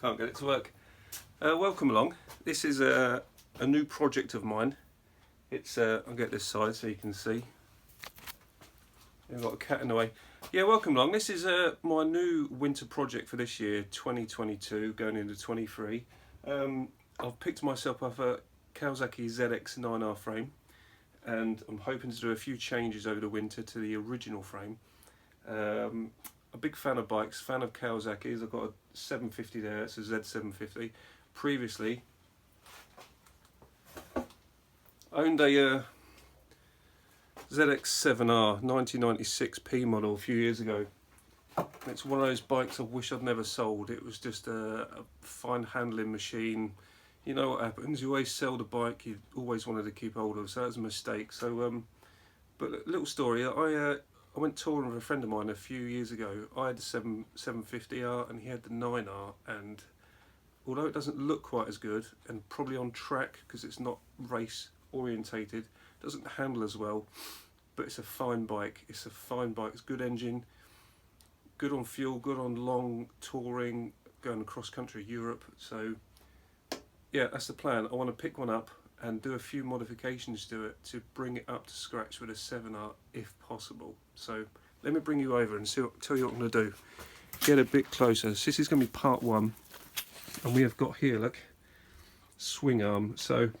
Can't get it to work. Welcome along. This is a new project of mine. It's I'll get this side so you can see. I've got a cat in the way. Yeah, welcome along. This is my new winter project for this year, 2022, going into 23. I've picked myself up a Kawasaki ZX9R frame, and I'm hoping to do a few changes over the winter to the original frame. A big fan of bikes, fan of Kawasaki's. I've got a 750 there, it's a Z750. Previously, owned a ZX9R 1996P model a few years ago. It's one of those bikes I wish I'd never sold. It was just a fine handling machine. You know what happens, you always sell the bike you always wanted to keep hold of, so that was a mistake. So, but a little story, I went touring with a friend of mine a few years ago. I had the 750R and he had the 9R, and although it doesn't look quite as good and probably on track because it's not race orientated, doesn't handle as well, but it's a fine bike. It's a fine bike, it's good engine, good on fuel, good on long touring, going across country Europe. So yeah, that's the plan. I want to pick one up and do a few modifications to it to bring it up to scratch with a 7R if possible. So let me bring you over and tell you what I'm going to do. Get a bit closer. So this is going to be part one, and we have got here, look, swing arm. So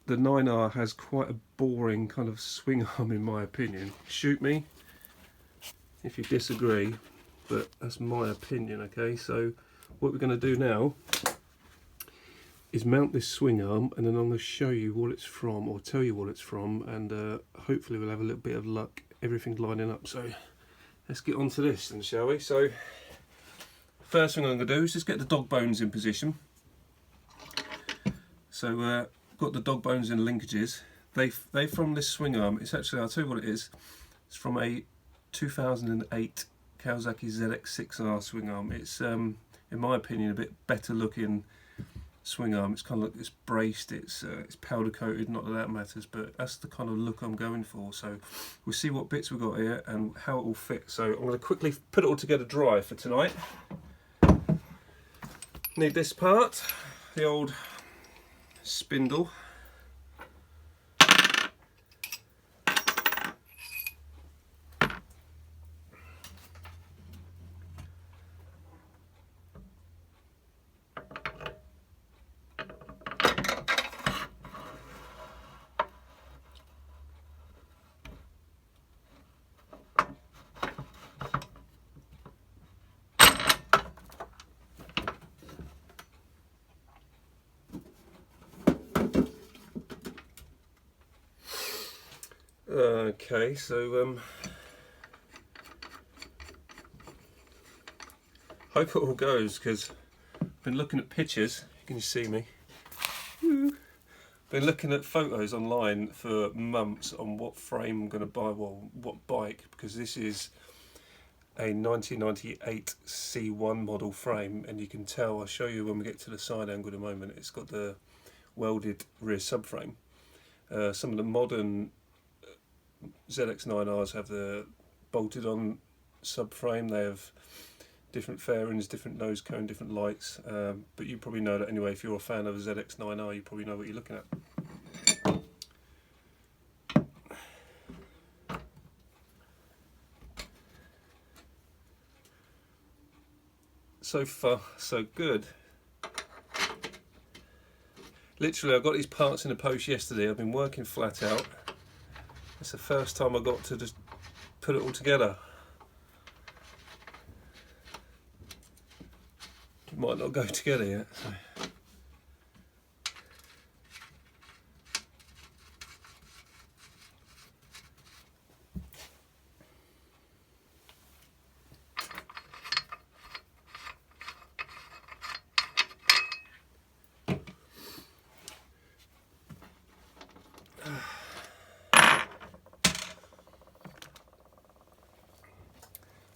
the 9R has quite a boring kind of swing arm in my opinion. Shoot me if you disagree, but that's my opinion. Okay, so what we're going to do now is mount this swing arm, and then I'm going to show you what it's from, or tell you what it's from, and hopefully we'll have a little bit of luck, everything lining up. So let's get on to this then, shall we? So first thing I'm going to do is just get the dog bones in position. So got the dog bones and linkages. They from this swing arm. It's actually, I'll tell you what it is. It's from a 2008 Kawasaki ZX9R swing arm. It's in my opinion a bit better looking swing arm. It's kind of like it's braced, it's powder coated, not that that matters, but that's the kind of look I'm going for. So we'll see what bits we've got here and how it will fit. So I'm going to quickly put it all together dry for tonight. Need this part, the old spindle. Okay, so hope it all goes, because I've been looking at pictures. Can you see me? Been looking at photos online for months on what frame I'm going to buy, well, what bike, because this is a 1998 C1 model frame, and you can tell, I'll show you when we get to the side angle in a moment, it's got the welded rear subframe. Some of the modern ZX9Rs have the bolted on subframe. They have different fairings, different nose cone, different lights, but you probably know that anyway. If you're a fan of a ZX9R, you probably know what you're looking at. So far so good. Literally, I got these parts in the post yesterday. I've been working flat out. It's the first time I got to just put it all together. It might not go together yet. So.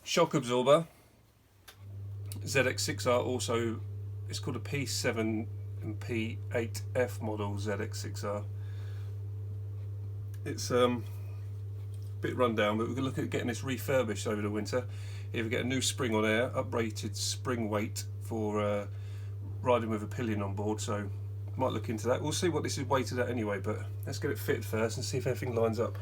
Shock absorber, ZX6R also, it's called a P7 and P8F model ZX6R. It's a bit run down, but we're going to look at getting this refurbished over the winter. Either get a new spring on air, uprated spring weight for riding with a pillion on board, so might look into that. We'll see what this is weighted at anyway, but let's get it fitted first and see if everything lines up.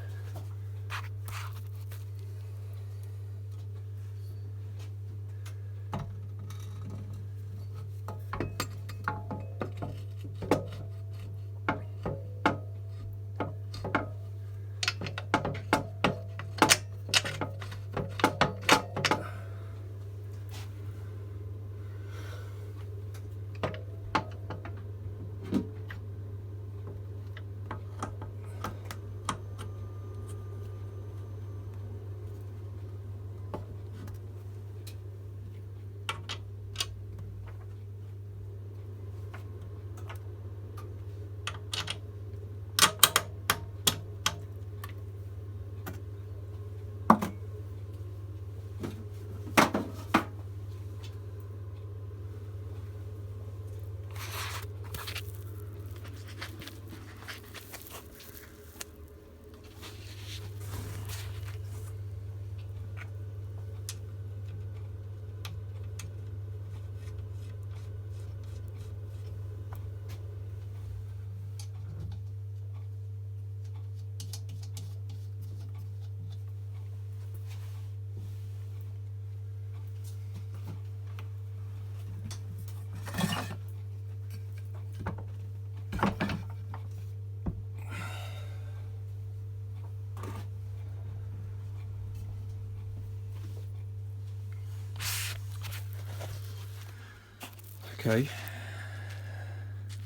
Okay,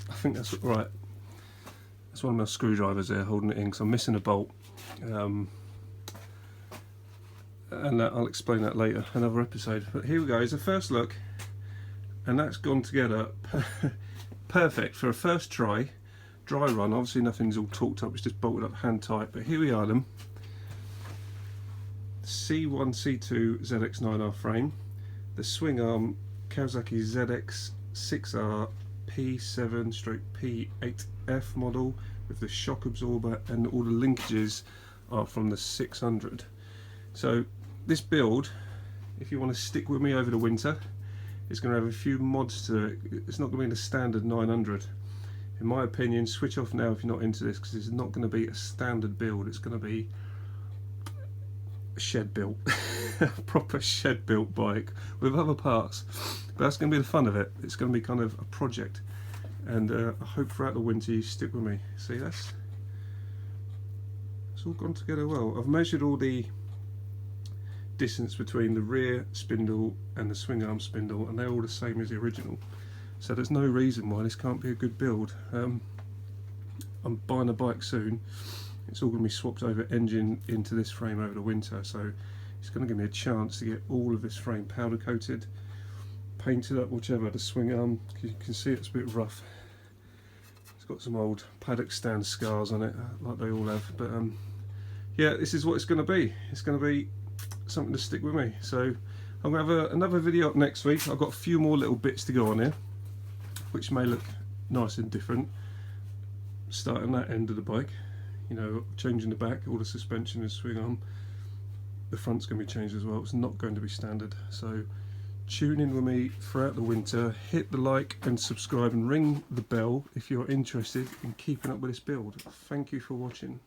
I think that's right. That's one of my screwdrivers there holding it in because I'm missing a bolt. And I'll explain that later, another episode. But here we go, it's a first look, and that's gone together perfect for a first try. Dry run, obviously nothing's all torqued up, it's just bolted up hand tight, but here we are then. C1 C2 ZX9R frame, the swing arm Kawasaki ZX9R P7/P8F model with the shock absorber, and all the linkages are from the 600. So this build, if you want to stick with me over the winter, it's going to have a few mods to it. It's not going to be the standard 900. In my opinion, switch off now if you're not into this, because it's not going to be a standard build. It's going to be a shed built, a proper shed built bike with other parts. But that's going to be the fun of it. It's going to be kind of a project, and I hope throughout the winter you stick with me. See, it's all gone together well. I've measured all the distance between the rear spindle and the swing arm spindle, and they're all the same as the original. So there's no reason why this can't be a good build. I'm buying a bike soon. It's all going to be swapped over engine into this frame over the winter, so it's going to give me a chance to get all of this frame powder coated, painted up, whichever. The swing arm, you can see it's a bit rough. It's got some old paddock stand scars on it, like they all have. But yeah, this is what it's going to be. It's going to be something to stick with me. So I'm going to have another video up next week. I've got a few more little bits to go on here, which may look nice and different. Starting that end of the bike, you know, changing the back, all the suspension and swing arm. The front's going to be changed as well. It's not going to be standard. So tune in with me throughout the winter. Hit the like and subscribe and ring the bell if you're interested in keeping up with this build. Thank you for watching.